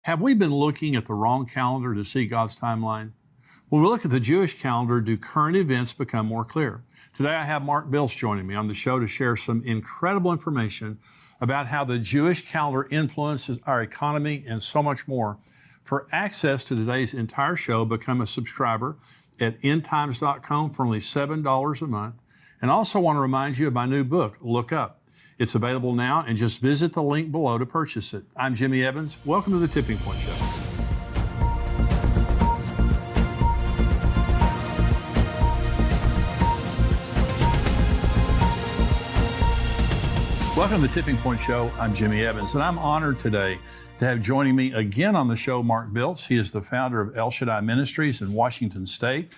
Have we been looking at the wrong calendar to see God's timeline? When we look at the Jewish calendar, do current events become more clear? Today I have Mark Biltz joining me on the show to share some incredible information about how the Jewish calendar influences our economy and so much more. For access to today's entire show, become a subscriber at endtimes.com for only $7 a month. And also want to remind you of my new book, Look Up. It's available now, and just visit the link below to purchase it. I'm Jimmy Evans. Welcome to the Tipping Point Show. Welcome to the Tipping Point Show. I'm Jimmy Evans, and I'm honored today to have joining me again on the show Mark Biltz. He is the founder of El Shaddai Ministries in Washington State.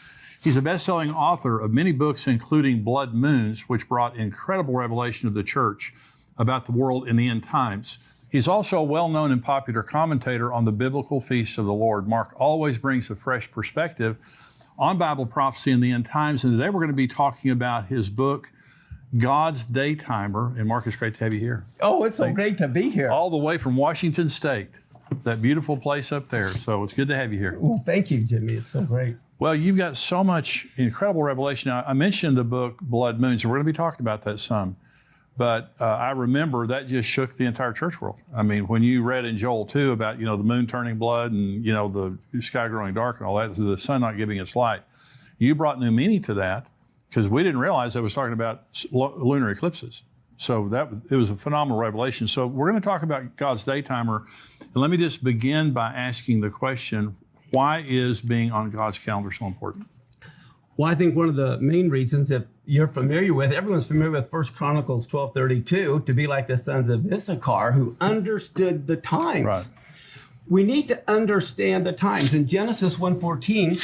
He's a best-selling author of many books, including Blood Moons, which brought incredible revelation to the church about the world in the end times. He's also a well-known and popular commentator on the biblical feasts of the Lord. Mark always brings a fresh perspective on Bible prophecy in the end times, and today we're going to be talking about his book, God's Daytimer. And Mark, it's great to have you here. Oh, it's so great to be here. All the way from Washington State, that beautiful place up there. So it's good to have you here. Well, thank you, Jimmy. It's so great. Well, you've got so much incredible revelation. Now, I mentioned the book Blood Moons, and we're going to be talking about that some. But I remember that just shook the entire church world. I mean, when you read in Joel 2 about, the moon turning blood and, the sky growing dark and all that, the sun not giving its light, you brought new meaning to that because we didn't realize it was talking about lunar eclipses. So it was a phenomenal revelation. So we're going to talk about God's Daytimer. And let me just begin by asking the question, why is being on God's calendar so important? Well, I think one of the main reasons, if you're familiar with, everyone's familiar with 1 Chronicles 12:32, to be like the sons of Issachar who understood the times. Right. We need to understand the times. In Genesis 1:14,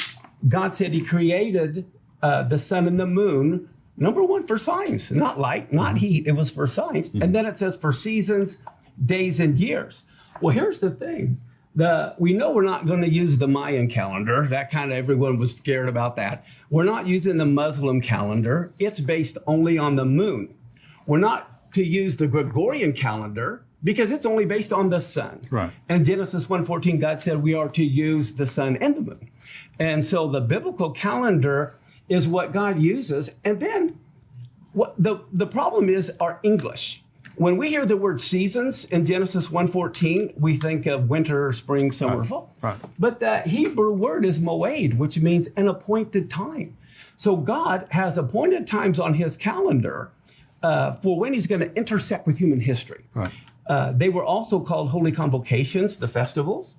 God said he created the sun and the moon, number one, for signs, not light, not heat. It was for signs. And then it says for seasons, days, and years. Well, here's the thing. We know we're not going to use the Mayan calendar. That kind of everyone was scared about that. We're not using the Muslim calendar. It's based only on the moon. We're not to use the Gregorian calendar because it's only based on the sun. Right. And Genesis 1:14, God said we are to use the sun and the moon. And so the biblical calendar is what God uses. And then what the problem is our English. When we hear the word seasons in Genesis 1:14, we think of winter, spring, summer, fall. Right. But the Hebrew word is moed, which means an appointed time. So God has appointed times on his calendar for when he's going to intersect with human history. Right. They were also called holy convocations, the festivals,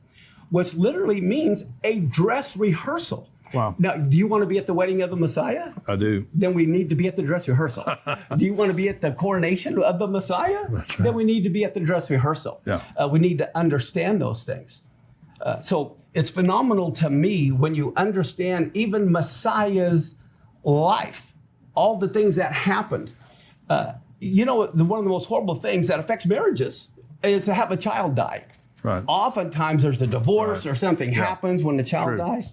which literally means a dress rehearsal. Wow. Now, do you want to be at the wedding of the Messiah? I do. Then we need to be at the dress rehearsal. Do you want to be at the coronation of the Messiah? That's right. Then we need to be at the dress rehearsal. Yeah. We need to understand those things. So it's phenomenal to me when you understand even Messiah's life, all the things that happened. One of the most horrible things that affects marriages is to have a child die. Right. Oftentimes there's a divorce or something happens when the child dies.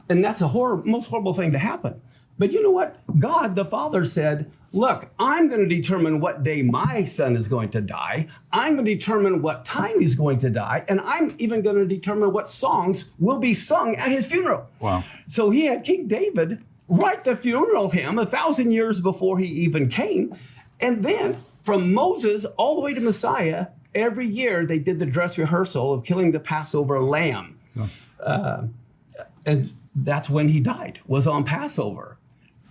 And that's the most horrible thing to happen. But you know what? God, the Father, said, look, I'm going to determine what day my son is going to die. I'm going to determine what time he's going to die. And I'm even going to determine what songs will be sung at his funeral. Wow. So he had King David write the funeral hymn 1,000 years before he even came. And then from Moses all the way to Messiah, every year they did the dress rehearsal of killing the Passover lamb. And that's when he died, was on Passover.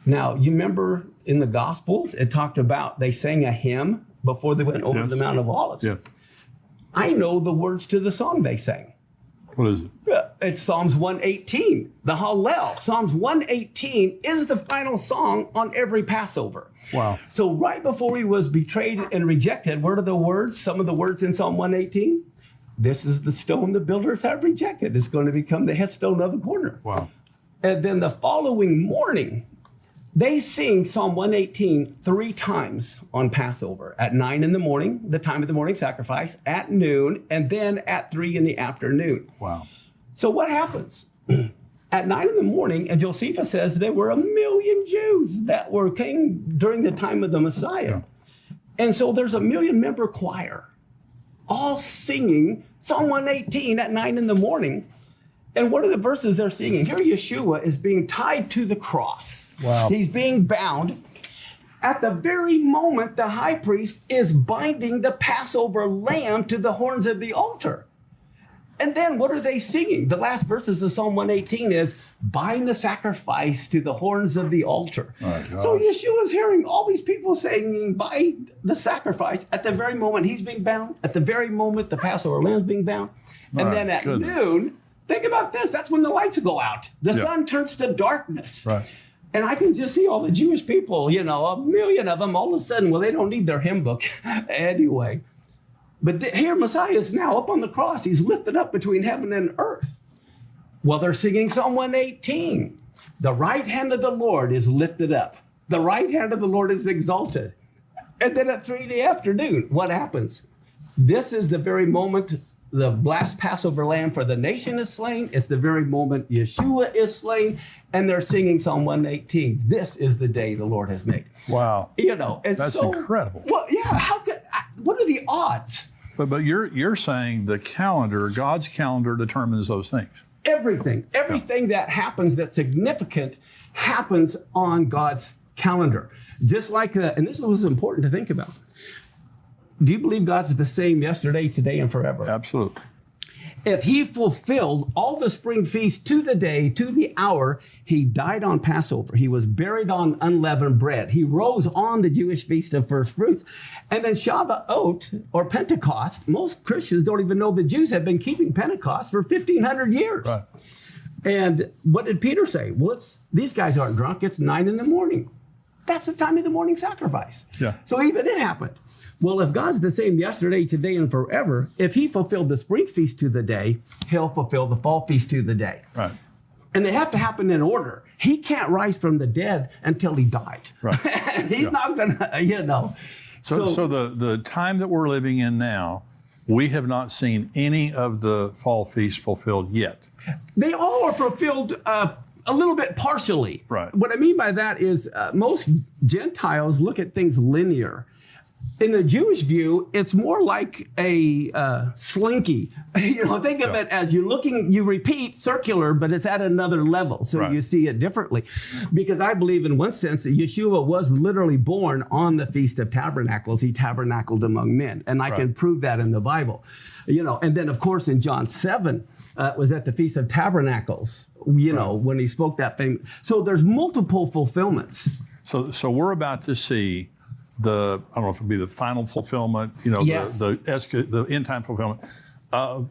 Now, you remember in the Gospels, it talked about they sang a hymn before they went over the Mount of Olives. Yeah. I know the words to the song they sang. What is it? It's Psalms 118, the Hallel. Psalms 118 is the final song on every Passover. Wow. So right before he was betrayed and rejected, what are the words? Some of the words in Psalm 118? This is the stone the builders have rejected. It's going to become the headstone of the corner. Wow. And then the following morning, they sing Psalm 118 3 times on Passover. At 9 in the morning, the time of the morning sacrifice, at noon, and then at 3 in the afternoon. Wow. So what happens? At 9 in the morning, and Josephus says there were 1 million Jews that came during the time of the Messiah. Yeah. And so there's a 1 million member choir all singing Psalm 118 at 9 in the morning. And what are the verses they're singing? Here Yeshua is being tied to the cross. Wow. He's being bound. At the very moment, the high priest is binding the Passover lamb to the horns of the altar. And then what are they singing? The last verses of Psalm 118 is, bind the sacrifice to the horns of the altar. My gosh. So Yeshua's hearing all these people saying, bind the sacrifice at the very moment he's being bound, at the very moment the Passover lamb's being bound. And My then at goodness. noon, think about this, that's when the lights go out. The Yeah. sun turns to darkness. Right. And I can just see all the Jewish people, you know, 1 million of them, all of a sudden, well, they don't need their hymn book anyway. But here Messiah is now up on the cross. He's lifted up between heaven and earth. Well, they're singing Psalm 118. The right hand of the Lord is lifted up. The right hand of the Lord is exalted. And then at 3 in the afternoon, what happens? This is the very moment the last Passover lamb for the nation is slain. It's the very moment Yeshua is slain. And they're singing Psalm 118. This is the day the Lord has made. Wow. You know, and That's so, incredible. Well, yeah, what are the odds? But you're saying the calendar, God's calendar determines those things. Everything that happens that's significant happens on God's calendar. Just like, and this was important to think about. Do you believe God's the same yesterday, today, and forever? Absolutely. If he fulfilled all the spring feasts to the day, to the hour, he died on Passover. He was buried on unleavened bread. He rose on the Jewish feast of first fruits. And then Shavuot, or Pentecost, most Christians don't even know the Jews have been keeping Pentecost for 1,500 years. Right. And what did Peter say? Well, these guys aren't drunk. It's 9 in the morning. That's the time of the morning sacrifice. Yeah. So even it happened. Well, if God's the same yesterday, today, and forever, if he fulfilled the spring feast to the day, he'll fulfill the fall feast to the day. Right. And they have to happen in order. He can't rise from the dead until he died. Right. And he's not going to, you know. So the time that we're living in now, we have not seen any of the fall feast fulfilled yet. They all are fulfilled a little bit partially. Right. What I mean by that is most Gentiles look at things linear. In the Jewish view, it's more like a slinky. You know, think of it as you repeat circular, but it's at another level. So Right. you see it differently. Because I believe in one sense that Yeshua was literally born on the Feast of Tabernacles. He tabernacled among men. And I can prove that in the Bible. You know, and then of course in John 7, was at the Feast of Tabernacles, you know, when he spoke that thing. So there's multiple fulfillments. So we're about to see I don't know if it'll be the final fulfillment, you know, Yes. the end time fulfillment of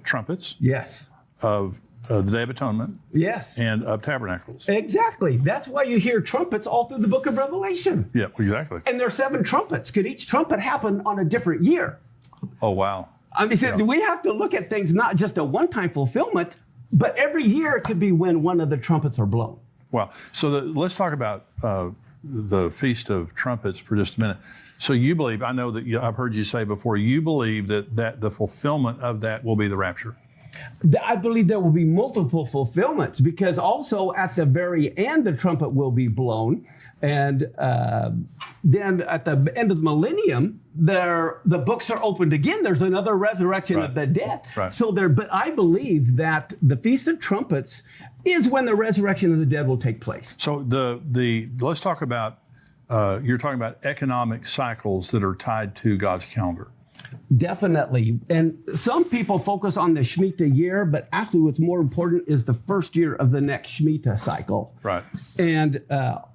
trumpets, Yes. of the Day of Atonement, Yes. and of tabernacles. Exactly. That's why you hear trumpets all through the book of Revelation. Yeah, exactly. And there are 7 trumpets. Could each trumpet happen on a different year? Oh, wow. I mean, we have to look at things not just a one-time fulfillment, but every year it could be when one of the trumpets are blown. Wow. So let's talk about the Feast of Trumpets for just a minute. So you believe, I know that I've heard you say before, you believe that the fulfillment of that will be the rapture. I believe there will be multiple fulfillments because also at the very end, the trumpet will be blown. And then at the end of the millennium, the books are opened again. There's another resurrection of the dead. Right. But I believe that the Feast of Trumpets is when the resurrection of the dead will take place. So let's talk about, you're talking about economic cycles that are tied to God's calendar. Definitely. And some people focus on the Shemitah year, but actually what's more important is the first year of the next Shemitah cycle. Right. And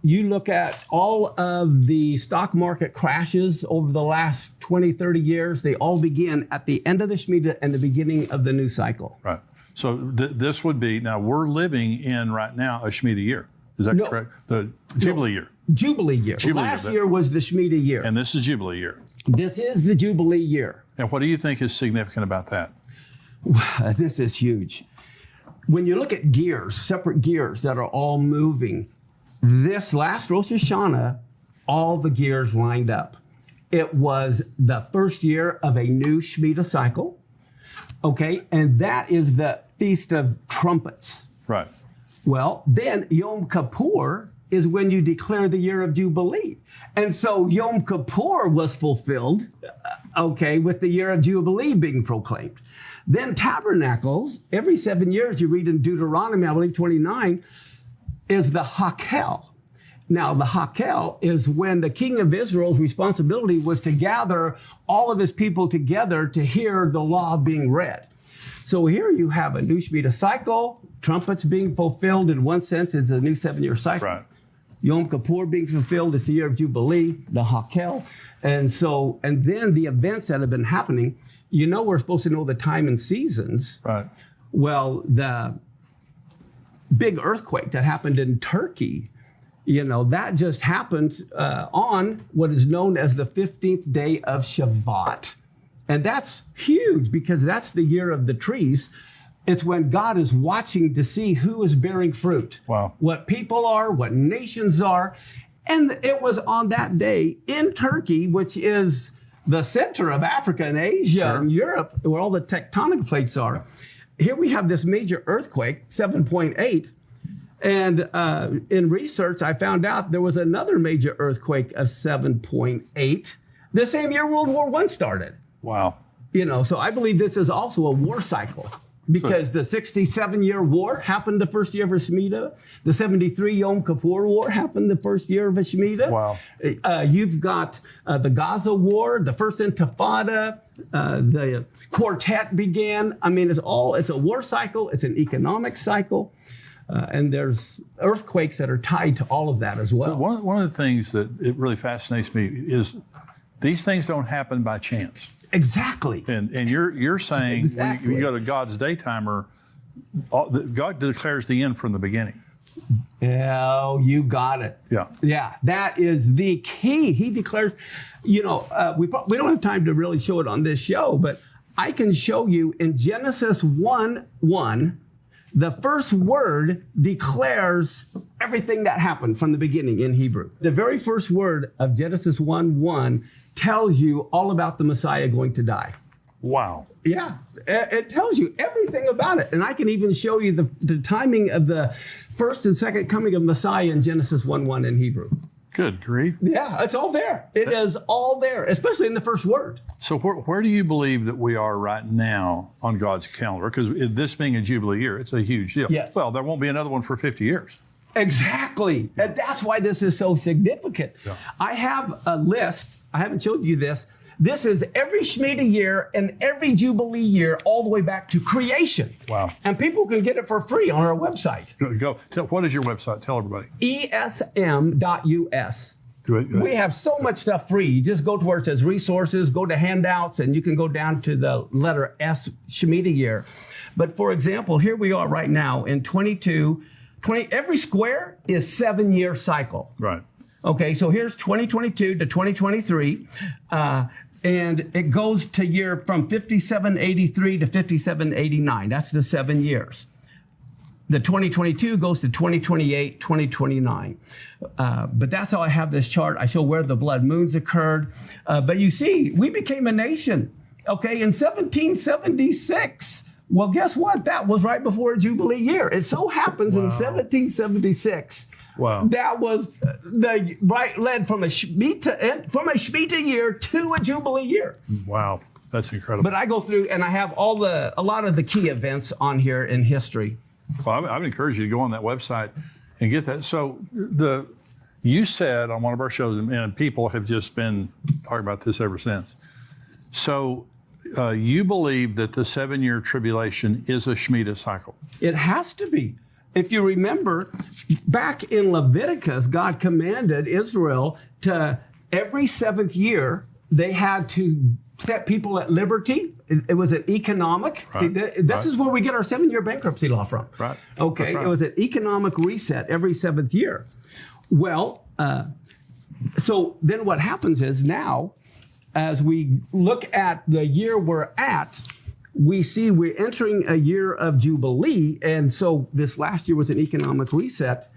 you look at all of the stock market crashes over the last 20, 30 years, they all begin at the end of the Shemitah and the beginning of the new cycle. Right. So this would be, now we're living in right now a Shemitah year. Is that No. correct? The Jubilee year. Jubilee year. Last year was the Shemitah year. And this is Jubilee year. This is the Jubilee year. And what do you think is significant about that? This is huge. When you look at gears, separate gears that are all moving, this last Rosh Hashanah, all the gears lined up. It was the first year of a new Shemitah cycle. Okay, and that is the Feast of Trumpets. Right. Well, then Yom Kippur is when you declare the year of Jubilee. And so Yom Kippur was fulfilled, with the year of Jubilee being proclaimed. Then Tabernacles, every 7 years, you read in Deuteronomy, I believe 29, is the Hakel. Now, the Hakel is when the king of Israel's responsibility was to gather all of his people together to hear the law being read. So here you have a new Shemitah cycle, trumpets being fulfilled in one sense, it's a new 7-year cycle. Right. Yom Kippur being fulfilled, it's the year of Jubilee, the Hakel. And then the events that have been happening, we're supposed to know the time and seasons. Right. Well, the big earthquake that happened in Turkey, that just happened on what is known as the 15th day of Shavuot. And that's huge because that's the year of the trees. It's when God is watching to see who is bearing fruit. Wow. What people are, what nations are. And it was on that day in Turkey, which is the center of Africa and Asia and Europe, where all the tectonic plates are. Here we have this major earthquake, 7.8. And in research, I found out there was another major earthquake of 7.8 the same year World War I started. Wow. So I believe this is also a war cycle because the 67-year war happened the first year of a Shemitah. The 73 Yom Kippur War happened the first year of a Shemitah. Wow. You've got the Gaza War, the first Intifada, the Quartet began. I mean, it's a war cycle. It's an economic cycle. And there's earthquakes that are tied to all of that as well. One of the things that it really fascinates me is these things don't happen by chance. Exactly. And you're saying Exactly. when you go to God's daytimer, God declares the end from the beginning. Oh, you got it. Yeah. Yeah, that is the key. He declares, we don't have time to really show it on this show, but I can show you in Genesis 1:1, the first word declares everything that happened from the beginning in Hebrew. The very first word of Genesis 1:1 tells you all about the Messiah going to die. Wow. Yeah, it tells you everything about it. And I can even show you the timing of the first and second coming of Messiah in Genesis 1:1 in Hebrew. Good grief. Yeah, it's all there. It is all there, especially in the first word. So where do you believe that we are right now on God's calendar? Because this being a Jubilee year, it's a huge deal. Yes. Well, there won't be another one for 50 years. Exactly. And that's why this is so significant. Yeah. I have a list. I haven't showed you this. This is every Shemitah year and every Jubilee year all the way back to creation. Wow. And people can get it for free on our website, What is your website? Tell everybody. esm.us. Go ahead. We have so much stuff free. You just go to where it says resources, go to handouts, and you can go down to the letter S, Shemitah year. But for example, here we are right now in 20, every square is 7-year cycle. Right. Okay, so here's 2022 to 2023. And it goes to year from 5783 to 5789. That's the 7 years. The 2022 goes to 2028, 2029. But that's how I have this chart. I show where the blood moons occurred. But you see, we became a nation, okay, in 1776. Well, guess what? That was right before a Jubilee year. It so happens in 1776. Wow. That was led from a Shemitah year to a Jubilee year. Wow. That's incredible. But I go through and I have a lot of the key events on here in history. Well, I would encourage you to go on that website and get that. So you said on one of our shows, and people have just been talking about this ever since. So you believe that the 7-year tribulation is a Shemitah cycle. It has to be. If you remember, back in Leviticus, God commanded Israel to every 7th year, they had to set people at liberty. It was an economic. Right. This is where we get our 7-year bankruptcy law from. Right. Okay. That's right. It was an economic reset every 7th year. Well, so then what happens is now, as we look at the year we're at, we see we're entering a year of Jubilee. And so this last year was an economic reset.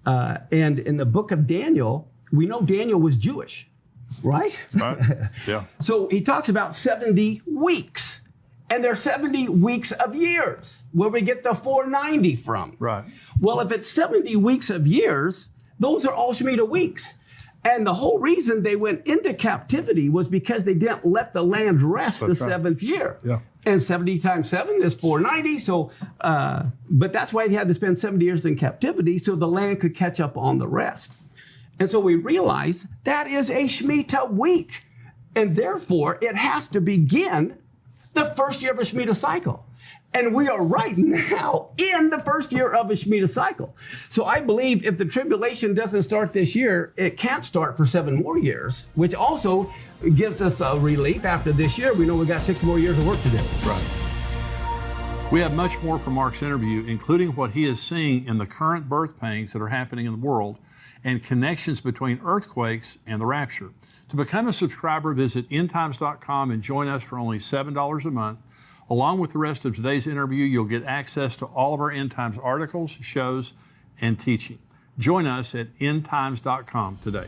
And in the book of Daniel, we know Daniel was Jewish, right? Right. Yeah. So he talks about 70 weeks. And they're 70 weeks of years, where we get the 490 from. Right. Well, if it's 70 weeks of years, Those are all Shemitah weeks. And the whole reason they went into captivity was because they didn't let the land rest the seventh year. Yeah. And 70 times 7 is 490. So, but that's why they had to spend 70 years in captivity so the land could catch up on the rest. And so we realize that is a Shemitah week. And therefore, it has to begin the first year of a Shemitah cycle. And we are right now in the first year of a Shemitah cycle. So I believe if the tribulation doesn't start this year, it can't start for 7 more years, which also gives us a relief after this year. We know we've got 6 more years of work to do. Right. We have much more from Mark's interview, including what he is seeing in the current birth pangs that are happening in the world and connections between earthquakes and the rapture. To become a subscriber, visit endtimes.com and join us for only $7 a month. Along with the rest of today's interview, you'll get access to all of our End Times articles, shows, and teaching. Join us at endtimes.com today.